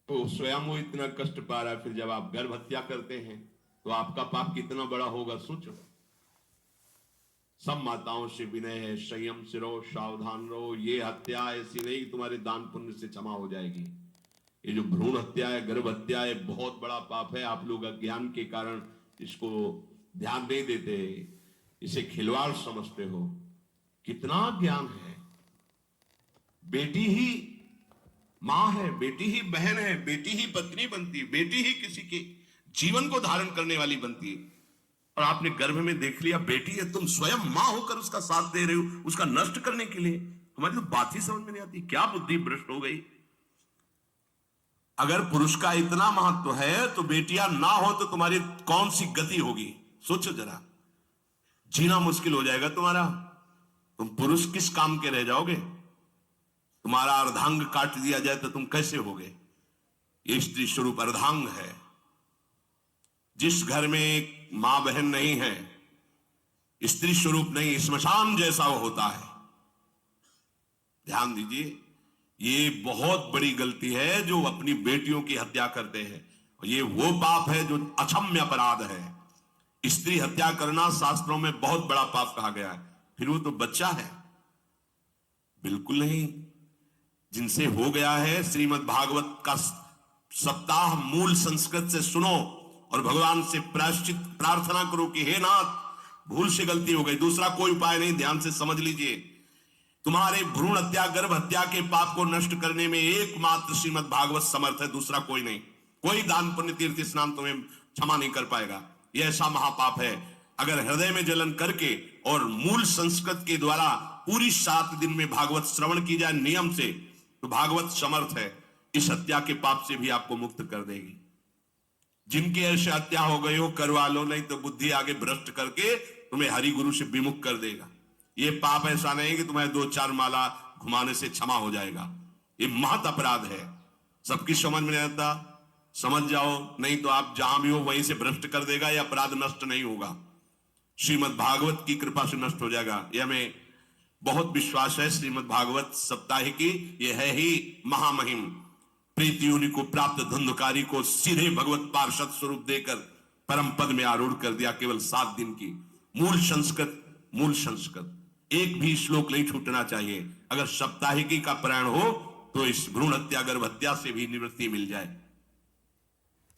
तो स्वयं वो इतना कष्ट पा रहा है, फिर जब आप गर्भ हत्या करते हैं तो आपका पाप कितना बड़ा होगा सोचो। सब माताओं से विनय है, संयम से रहो, सावधान रहो। ये हत्या ऐसी नहीं कि तुम्हारे दान पुण्य से क्षमा हो जाएगी। ये जो भ्रूण हत्या है, गर्भ हत्या है, बहुत बड़ा पाप है। आप लोग अज्ञान के कारण इसको ध्यान नहीं देते, इसे खिलवाड़ समझते हो। कितना ज्ञान है। बेटी ही मां है, बेटी ही बहन है, बेटी ही पत्नी बनती है, बेटी ही किसी के जीवन को धारण करने वाली बनती है। और आपने गर्भ में देख लिया बेटी है, तुम स्वयं मां होकर उसका साथ दे रहे हो, उसका नष्ट करने के लिए। हमारी तो बात ही समझ में नहीं आती, क्या बुद्धि भ्रष्ट हो गई। अगर पुरुष का इतना महत्व है तो बेटियां ना हो तो तुम्हारी कौन सी गति होगी, सोचो जरा। जीना मुश्किल हो जाएगा तुम्हारा। तुम पुरुष किस काम के रह जाओगे। तुम्हारा अर्धांग काट दिया जाए तो तुम कैसे होगे। ये स्त्री स्वरूप अर्धांग है। जिस घर में एक मां बहन नहीं है, स्त्री स्वरूप नहीं, स्मशान जैसा वो होता है। ध्यान दीजिए, ये बहुत बड़ी गलती है जो अपनी बेटियों की हत्या करते हैं। ये वो पाप है जो अक्षम्य अपराध है। स्त्री हत्या करना शास्त्रों में बहुत बड़ा पाप कहा गया है। फिर वो तो बच्चा है, बिल्कुल नहीं। जिनसे हो गया है, श्रीमद् भागवत का सप्ताह मूल संस्कृत से सुनो और भगवान से प्रायश्चित प्रार्थना करो कि हे नाथ, भूल से गलती हो गई, दूसरा कोई उपाय नहीं। ध्यान से समझ लीजिए, तुम्हारे भ्रूण हत्या गर्भ हत्या के पाप को नष्ट करने में एकमात्र श्रीमद् भागवत समर्थ है, दूसरा कोई नहीं। कोई दान पुण्य तीर्थ स्नान तुम्हें क्षमा नहीं कर पाएगा। यह ऐसा महापाप है। अगर हृदय में जलन करके और मूल संस्कृत के द्वारा पूरी 7 दिन में भागवत श्रवण की जाए नियम से, तो भागवत समर्थ है, इस हत्या के पाप से भी आपको मुक्त कर देगी। जिनकी ऐसे हत्या हो गई हो करवा लो, नहीं तो बुद्धि आगे भ्रष्ट करके तुम्हें हरि गुरु से विमुख कर देगा। ये पाप ऐसा नहीं कि तुम्हें 2-4 माला घुमाने से क्षमा हो जाएगा। ये महत अपराध है। सबकी समझ में नहीं आता, समझ जाओ, नहीं तो आप जहां भी हो वहीं से भ्रष्ट कर देगा। यह अपराध नष्ट नहीं होगा, श्रीमद् भागवत की कृपा से नष्ट हो जाएगा। यह हमें बहुत विश्वास है। श्रीमद् भागवत सप्ताहिकी यह है ही महामहिम। प्रीति उन्हीं को प्राप्त धुंधकारी को सीधे भगवत पार्षद स्वरूप देकर परम पद में आरूढ़ कर दिया। केवल 7 दिन की मूल संस्कृत एक भी श्लोक नहीं छूटना चाहिए। अगर सप्ताहिकी का प्राण हो तो इस भ्रूण हत्या गर्भ हत्या से भी निवृत्ति मिल जाए।